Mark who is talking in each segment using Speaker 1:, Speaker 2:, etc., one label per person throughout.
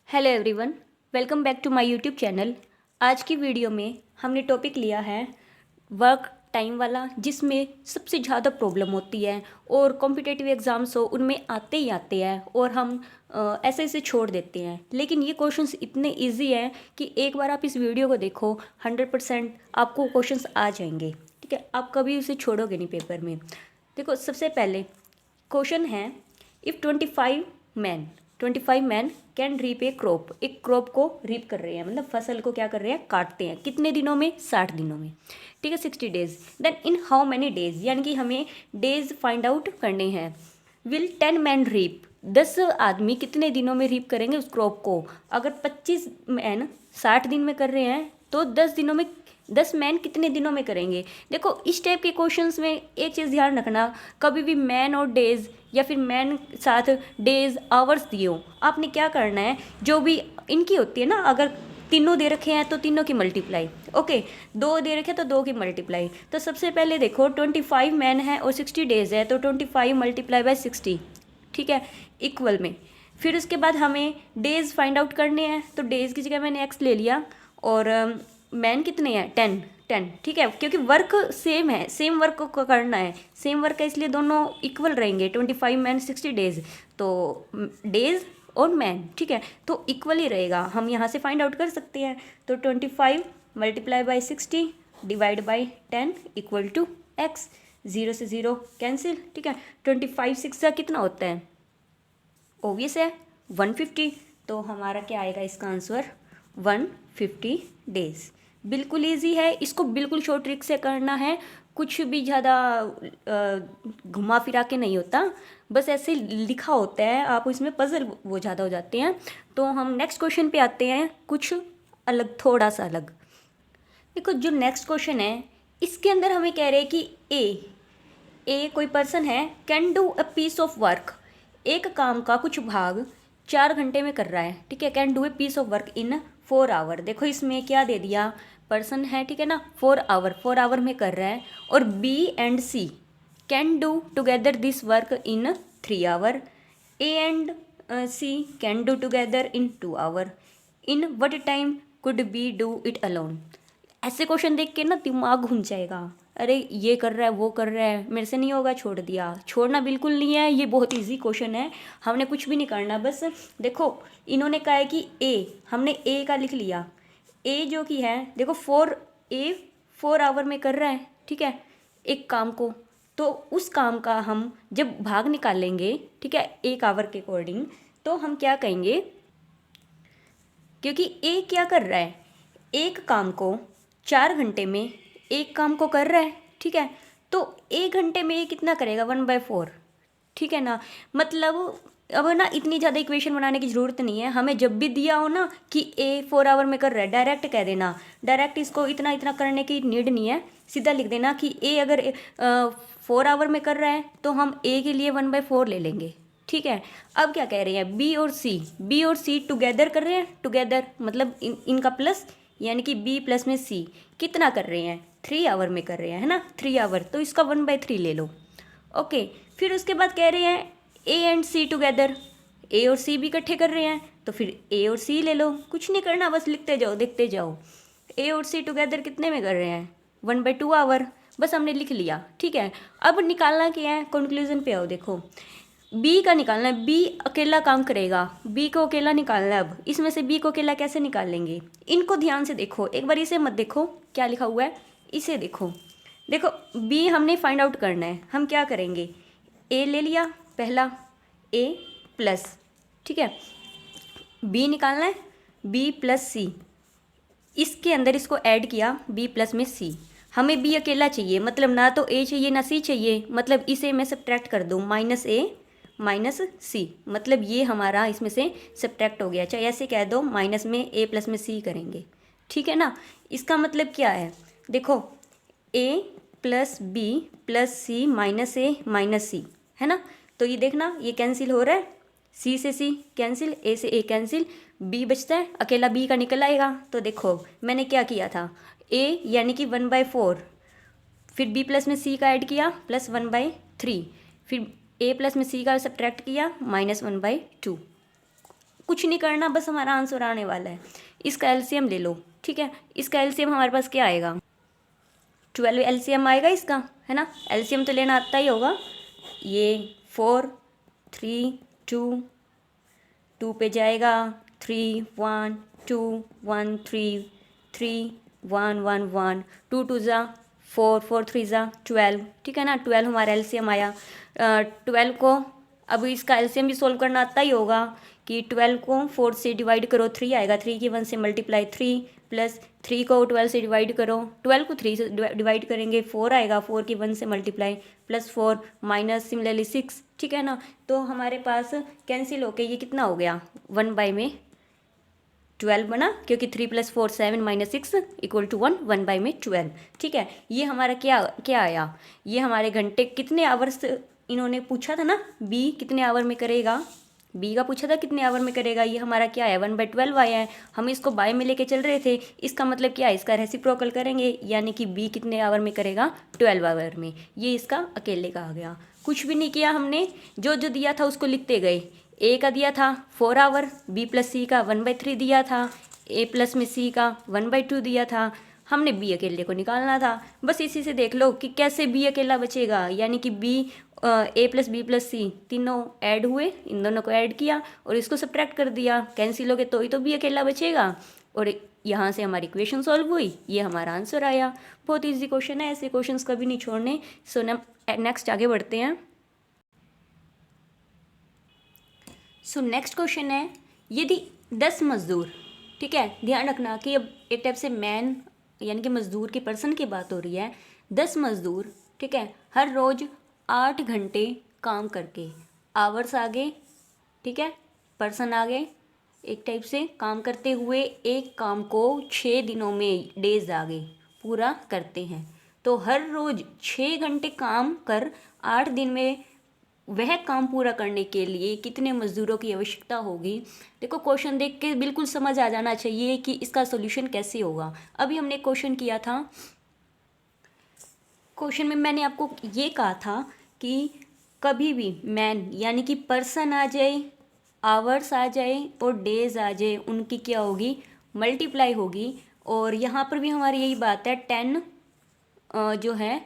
Speaker 1: Hello everyone, welcome back to my YouTube channel. आज की video में हमने टॉपिक लिया है वर्क टाइम वाला, जिसमें सबसे ज़्यादा प्रॉब्लम होती है और कॉम्पिटिटिव एग्ज़ाम्स हो उनमें आते ही आते हैं और हम ऐसे ऐसे छोड़ देते हैं। लेकिन ये क्वेश्चंस इतने इजी हैं कि एक बार आप इस वीडियो को देखो, 100% आपको क्वेश्चंस आ जाएंगे। ठीक है, आप कभी उसे छोड़ोगे नहीं पेपर में। देखो, सबसे पहले क्वेश्चन है, if 25 man can reap a crop. एक क्रॉप को रीप कर रहे हैं, मतलब फसल को क्या कर रहे हैं, काटते हैं। कितने दिनों में? 60 दिनों में। ठीक है, 60 days. Then in how many days, यानी कि हमें डेज फाइंड आउट करने हैं। विल 10 मैन रीप, 10 आदमी कितने दिनों में रीप करेंगे उस क्रॉप को? अगर 25 मैन 60 दिन में कर रहे हैं तो 10 दिनों में 10 मैन कितने दिनों में करेंगे? देखो, इस टाइप के क्वेश्चंस में एक चीज़ ध्यान रखना, कभी भी मैन और डेज या फिर मैन साथ डेज आवर्स दिए हो, आपने क्या करना है, जो भी इनकी होती है ना, अगर तीनों दे रखे हैं तो तीनों की मल्टीप्लाई, ओके, दो दे रखे हैं तो दो की मल्टीप्लाई। तो सबसे पहले देखो, 25 मैन है और 60 डेज है, तो 25 मल्टीप्लाई बाय 60, ठीक है, इक्वल में। फिर उसके बाद हमें डेज फाइंड आउट करने हैं, तो डेज की जगह मैंने एक्स ले लिया और मैन कितने हैं? 10, ठीक है, क्योंकि वर्क सेम है, सेम वर्क को करना है, सेम वर्क है, इसलिए दोनों इक्वल रहेंगे। 25 मैन 60 डेज, तो डेज और मैन, ठीक है, तो इक्वल ही रहेगा। हम यहाँ से फाइंड आउट कर सकते हैं। तो 25 multiply by 60 divide by 10 equal to x. 0 से 0 कैंसिल, ठीक है। 25 6 का कितना होता है? ओबियस है 150। तो हमारा क्या आएगा इसका आंसर? 150 डेज। बिल्कुल ईजी है, इसको बिल्कुल शॉर्ट ट्रिक से करना है, कुछ भी ज़्यादा घुमा फिरा के नहीं होता, बस ऐसे लिखा होता है, आप इसमें पजल वो ज़्यादा हो जाते हैं। तो हम नेक्स्ट क्वेश्चन पे आते हैं, कुछ अलग, थोड़ा सा अलग। देखो, जो नेक्स्ट क्वेश्चन है, इसके अंदर हमें कह रहे हैं कि ए कोई पर्सन है, can do a piece of work, एक काम का कुछ भाग 4 घंटे में कर रहा है, ठीक है। Can do a piece of work in 4 hour. देखो, इसमें क्या दे दिया, पर्सन है, ठीक है ना, 4 आवर में कर रहा है। और B and C can do together this work in 3 hour. A and C can do together in 2 hour. In what time could B do it alone. ऐसे क्वेश्चन देख के ना दिमाग घूम जाएगा, अरे ये कर रहा है, वो कर रहा है, मेरे से नहीं होगा, छोड़ दिया। छोड़ना बिल्कुल नहीं है, ये बहुत इजी क्वेश्चन है, हमने कुछ भी नहीं करना। बस देखो, इन्होंने कहा है कि हमने ए का लिख लिया। ए जो कि है, देखो 4 आवर में कर रहा है, ठीक है, एक काम को। तो उस काम का हम जब भाग निकालेंगे, ठीक है, 1 आवर के अकॉर्डिंग, तो हम क्या कहेंगे, क्योंकि ए क्या कर रहा है, एक काम को 4 घंटे में एक काम को कर रहा है, ठीक है, तो 1 घंटे में ये कितना करेगा? 1/4, ठीक है ना। मतलब अब ना इतनी ज़्यादा इक्वेशन बनाने की ज़रूरत नहीं है, हमें जब भी दिया हो ना कि ए 4 आवर में कर रहा है, डायरेक्ट कह देना, डायरेक्ट इसको इतना इतना करने की नीड नहीं है, सीधा लिख देना कि ए अगर 4 आवर में कर रहा है तो हम ए के लिए 1/4 ले लेंगे, ठीक है। अब क्या कह रहे हैं, बी और सी टुगेदर कर रहे हैं, टुगेदर मतलब इनका प्लस, यानी कि बी प्लस में सी कितना कर रहे हैं? 3 आवर में कर रहे हैं, है ना, 3 आवर, तो इसका 1/3 ले लो, ओके। फिर उसके बाद कह रहे हैं ए एंड सी टुगेदर, ए और सी भी इकट्ठे कर रहे हैं, तो फिर ए और सी ले लो, कुछ नहीं करना, बस लिखते जाओ, देखते जाओ। ए और सी टुगेदर कितने में कर रहे हैं? 1/2 आवर, बस हमने लिख लिया, ठीक है। अब निकालना क्या है, कंक्लूजन पे आओ। देखो, बी का निकालना है, बी अकेला काम करेगा, बी को अकेला निकालना है। अब इसमें से बी को अकेला कैसे निकालेंगे? इनको ध्यान से देखो, एक बार इसे मत देखो क्या लिखा हुआ है, इसे देखो। देखो, बी हमने फाइंड आउट करना है, हम क्या करेंगे, ए ले लिया पहला, ए प्लस, ठीक है, बी निकालना है, बी प्लस सी, इसके अंदर इसको ऐड किया, बी प्लस में सी। हमें बी अकेला चाहिए, मतलब ना तो ए चाहिए ना सी चाहिए, मतलब इसे मैं सब्ट्रैक्ट कर दूँ, -a-c, मतलब ये हमारा इसमें से सब्ट्रैक्ट हो गया। चाहे ऐसे कह दो, माइनस में ए प्लस में सी करेंगे, ठीक है ना। इसका मतलब क्या है, देखो, a plus B plus C minus A minus C, है ना। तो ये देखना, ये कैंसिल हो रहा है, सी से सी कैंसिल, ए से ए कैंसिल, बी बचता है, अकेला बी का निकल आएगा। तो देखो मैंने क्या किया था, ए यानी कि 1/4, फिर बी प्लस में सी का ऐड किया प्लस 1/3, फिर ए प्लस में सी का सब्ट्रैक्ट किया -1/2, कुछ नहीं करना, बस हमारा आंसर आने वाला है। इसका एलसीएम ले लो, ठीक है। इसका एलसीएम हमारे पास क्या आएगा, 12 एलसीएम आएगा इसका, है ना। एलसीएम तो लेना आता ही होगा। ये 4 3 2 2 पे जाएगा, 3 1 2 1 3 3 1 1 1 2 2 ज़ा 4 4 3 ज़ा 12, ठीक है ना। 12 हमारा एलसीएम आया। 12 को अब इसका एलसीएम भी सोल्व करना आता ही होगा कि 12 को 4 से डिवाइड करो, 3 आएगा, 3 की 1 से मल्टीप्लाई 3 प्लस 3 को 12 से डिवाइड करो, 12 को 3 से डिवाइड करेंगे 4 आएगा, 4 की 1 से मल्टीप्लाई प्लस 4 माइनस सिमिलरली 6, ठीक है ना। तो हमारे पास कैंसिल होके ये कितना हो गया, 1 बाई में 12 बना, क्योंकि 3 + 4 7 - 6 = 1, 1 बाई में 12, ठीक है। ये हमारा क्या क्या आया, ये हमारे घंटे कितने आवर्स इन्होंने पूछा था ना, बी कितने आवर में करेगा, बी का पूछा था कितने आवर में करेगा, ये हमारा क्या है 1/12 आया है। हम इसको बाय में लेके चल रहे थे, इसका मतलब क्या है, इसका रेसिप्रोकल करेंगे, यानी कि बी कितने आवर में करेगा 12 आवर में। ये इसका अकेले का आ गया। कुछ भी नहीं किया हमने, जो जो दिया था उसको लिखते गए। ए का दिया था 4 आवर, बी + सी का 1/3 दिया था, ए प्लस में सी का 1/2 दिया था, हमने बी अकेले को निकालना था। बस इसी से देख लो कि कैसे बी अकेला बचेगा, यानी कि बी ए + बी + सी तीनों ऐड हुए, इन दोनों को ऐड किया और इसको सब्ट्रैक्ट कर दिया, कैंसिल हो गए तो ही तो बी अकेला बचेगा। और यहाँ से हमारी इक्वेशन सॉल्व हुई, ये हमारा आंसर आया। बहुत ईजी क्वेश्चन है, ऐसे क्वेश्चंस कभी नहीं छोड़ने। सो नेक्स्ट आगे बढ़ते हैं। सो नेक्स्ट क्वेश्चन है, यदि 10 मजदूर, ठीक है, ध्यान रखना कि अब एक टाइप से मैन यानी कि मजदूर की पर्सन की बात हो रही है। 10 मजदूर, ठीक है, हर रोज़ 8 घंटे काम करके, आवर्स आगे, ठीक है, पर्सन आगे, एक टाइप से काम करते हुए एक काम को 6 दिनों में, डेज आगे पूरा करते हैं। तो हर रोज़ 6 घंटे काम कर 8 दिन में वह काम पूरा करने के लिए कितने मजदूरों की आवश्यकता होगी। देखो क्वेश्चन देख के बिल्कुल समझ आ जाना चाहिए कि इसका सॉल्यूशन कैसे होगा। अभी हमने क्वेश्चन किया था, क्वेश्चन में मैंने आपको ये कहा था कि कभी भी मैन यानी कि पर्सन आ जाए, आवर्स आ जाए और डेज आ जाए, उनकी क्या होगी, मल्टीप्लाई होगी। और यहाँ पर भी हमारी यही बात है, 10 जो है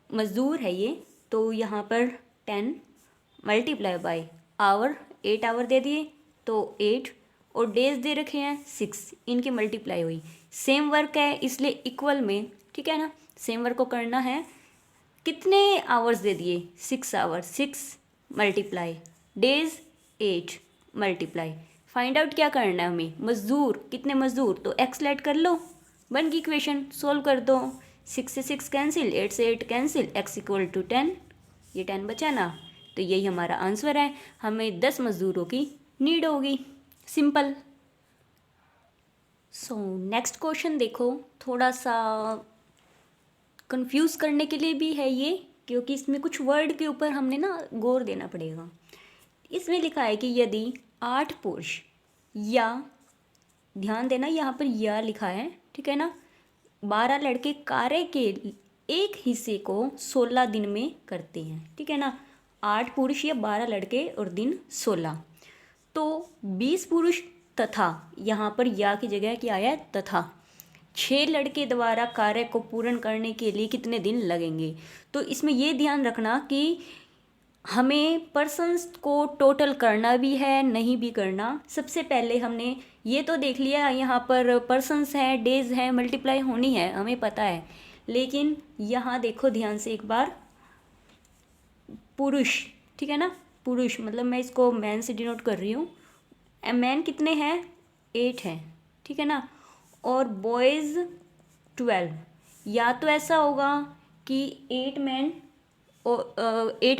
Speaker 1: मजदूर है ये, तो यहाँ पर 10 मल्टीप्लाई बाय आवर, 8 आवर दे दिए तो 8, और डेज दे रखे हैं 6, इनकी मल्टीप्लाई हुई। सेम वर्क है इसलिए इक्वल में, ठीक है ना, सेम वर्क को करना है। कितने आवर्स दे दिए, 6 hours, 6 multiply days 8 multiply. Find out क्या करना है हमें, मजदूर, कितने मजदूर, तो एक्स लेट कर लो, बन गई इक्वेशन, सोल्व कर दो। 6 से 6 कैंसिल, 8 से 8 कैंसिल, x = 10, ये 10 बचा ना, तो यही हमारा आंसर है। हमें 10 मजदूरों की नीड होगी, सिंपल। सो नेक्स्ट क्वेश्चन देखो, थोड़ा सा कंफ्यूज करने के लिए भी है ये, क्योंकि इसमें कुछ वर्ड के ऊपर हमने ना गौर देना पड़ेगा। इसमें लिखा है कि यदि 8 पुरुष या, ध्यान देना यहाँ पर या लिखा है, ठीक है ना, 12 लड़के कार्य के एक हिस्से को 16 दिन में करते हैं, ठीक है ना। 8 पुरुष या 12 लड़के और दिन 16, तो 20 पुरुष तथा, यहाँ पर या की जगह क्या आया, तथा 6 लड़के द्वारा कार्य को पूर्ण करने के लिए कितने दिन लगेंगे। तो इसमें ये ध्यान रखना कि हमें पर्सन्स को टोटल करना भी है, नहीं भी करना। सबसे पहले हमने ये तो देख लिया, यहाँ पर पर्सन्स हैं, डेज हैं, मल्टीप्लाई होनी है, हमें पता है। लेकिन यहाँ देखो ध्यान से एक बार, पुरुष, ठीक है ना, पुरुष मतलब मैं इसको मैन से डिनोट कर रही हूँ। मैन कितने हैं, 8 हैं, ठीक है ना, और बॉयज़ 12। या तो ऐसा होगा कि 8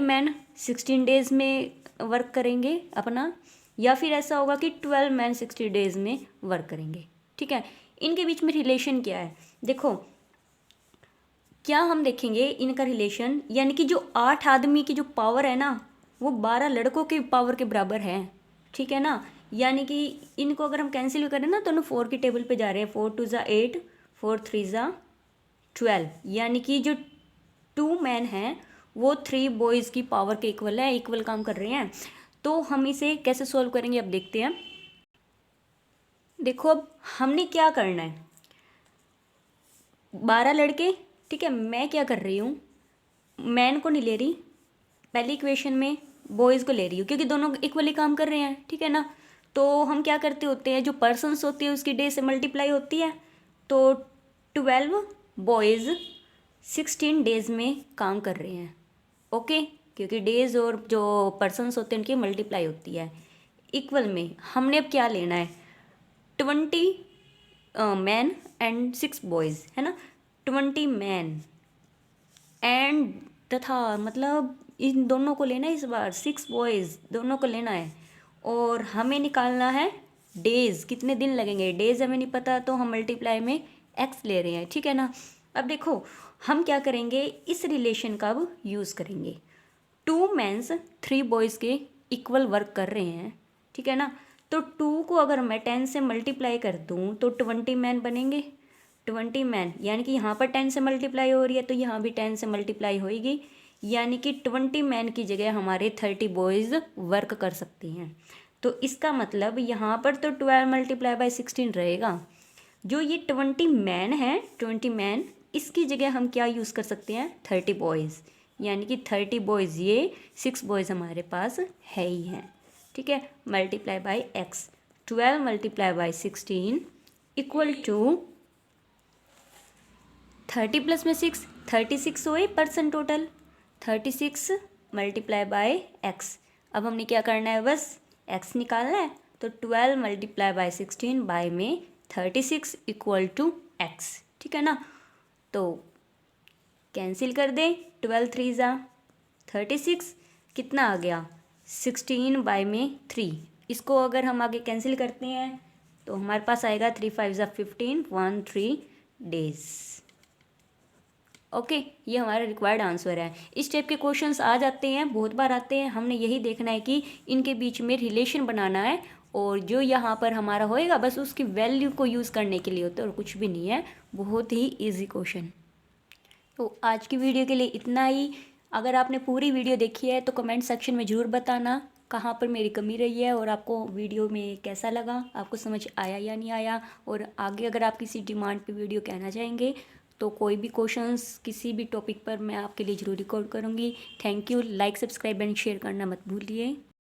Speaker 1: मैन 16 डेज़ में वर्क करेंगे अपना, या फिर ऐसा होगा कि 12 मैन 60 डेज़ में वर्क करेंगे, ठीक है। इनके बीच में रिलेशन क्या है, देखो क्या हम देखेंगे इनका रिलेशन, यानी कि जो 8 आदमी की जो पावर है ना, वो 12 लड़कों की पावर के बराबर है, ठीक है ना। यानी कि इनको अगर हम कैंसिल करें ना, तो 4 की टेबल पे जा रहे हैं, 4 × 2 = 8, 4 × 3 = 12, यानी कि जो 2 मैन हैं वो 3 बॉयज़ की पावर के इक्वल है, इक्वल काम कर रहे हैं। तो हम इसे कैसे सॉल्व करेंगे अब देखते हैं। देखो अब हमने क्या करना है, 12 लड़के, ठीक है, मैं क्या कर रही हूँ, मैन को नहीं ले रही, पहली इक्वेशन में बॉयज़ को ले रही हूँ क्योंकि दोनों इक्वली काम कर रहे हैं, ठीक है ना। तो हम क्या करते होते हैं, जो पर्सन्स होती है उसकी डे से मल्टीप्लाई होती है, तो 12 बॉयज़ 16 डेज़ में काम कर रहे हैं, ओके, क्योंकि डेज़ और जो पर्सन्स होते हैं उनकी मल्टीप्लाई होती है। इक्वल में हमने अब क्या लेना है, 20 मैन एंड 6 बॉयज़, है ना, 20 मैन एंड तथा मतलब इन दोनों को लेना है, इस बार 6 बॉयज़ दोनों को लेना है, और हमें निकालना है डेज़, कितने दिन लगेंगे, डेज़ हमें नहीं पता तो हम मल्टीप्लाई में एक्स ले रहे हैं, ठीक है ना। अब देखो हम क्या करेंगे, इस रिलेशन का अब यूज़ करेंगे, 2 मेंस 3 बॉयज़ के इक्वल वर्क कर रहे हैं, ठीक है ना। तो 2 को अगर मैं 10 से मल्टीप्लाई कर दूँ तो 20 मैन बनेंगे, 20 मैन, यानी कि यहाँ पर 10 से मल्टीप्लाई हो रही है तो यहाँ भी 10 से मल्टीप्लाई होएगी, यानी कि 20 मैन की जगह हमारे 30 बॉयज़ वर्क कर सकती हैं। तो इसका मतलब यहाँ पर तो 12 मल्टीप्लाई बाई 16 रहेगा, जो ये 20 मैन है, 20 मैन, इसकी जगह हम क्या यूज़ कर सकते हैं, 30 बॉयज़, यानी कि 30 बॉयज़, ये 6 बॉयज़ हमारे पास है ही हैं, ठीक है। Multiply by x, 12 multiply by 16 equal to 30 plus में 6, 36 हुए person total, 36 multiply by x. अब हमने क्या करना है, बस एक्स निकालना है, तो 12 मल्टीप्लाई बाय 16 बाय में 36 इक्वल टू एक्स, ठीक है ना। तो कैंसिल कर दें, 12 3 ज़ा 36, कितना आ गया 16 बाय में 3, इसको अगर हम आगे कैंसिल करते हैं तो हमारे पास आएगा 3 5 ज़ा 15, 1 3 डेज़, ओके। ये हमारा रिक्वायर्ड आंसर है। इस टाइप के क्वेश्चंस आ जाते हैं, बहुत बार आते हैं, हमने यही देखना है कि इनके बीच में रिलेशन बनाना है, और जो यहाँ पर हमारा होएगा बस उसकी वैल्यू को यूज़ करने के लिए होता है और कुछ भी नहीं है, बहुत ही इजी क्वेश्चन। तो आज की वीडियो के लिए इतना ही। अगर आपने पूरी वीडियो देखी है तो कमेंट सेक्शन में ज़रूर बताना कहाँ पर मेरी कमी रही है और आपको वीडियो में कैसा लगा, आपको समझ आया या नहीं आया, और आगे अगर आप किसी डिमांड पे वीडियो कहना चाहेंगे तो कोई भी क्वेश्चंस किसी भी टॉपिक पर मैं आपके लिए ज़रूर रिकॉर्ड करूँगी। Thank you, like subscribe and share करना मत भूलिए।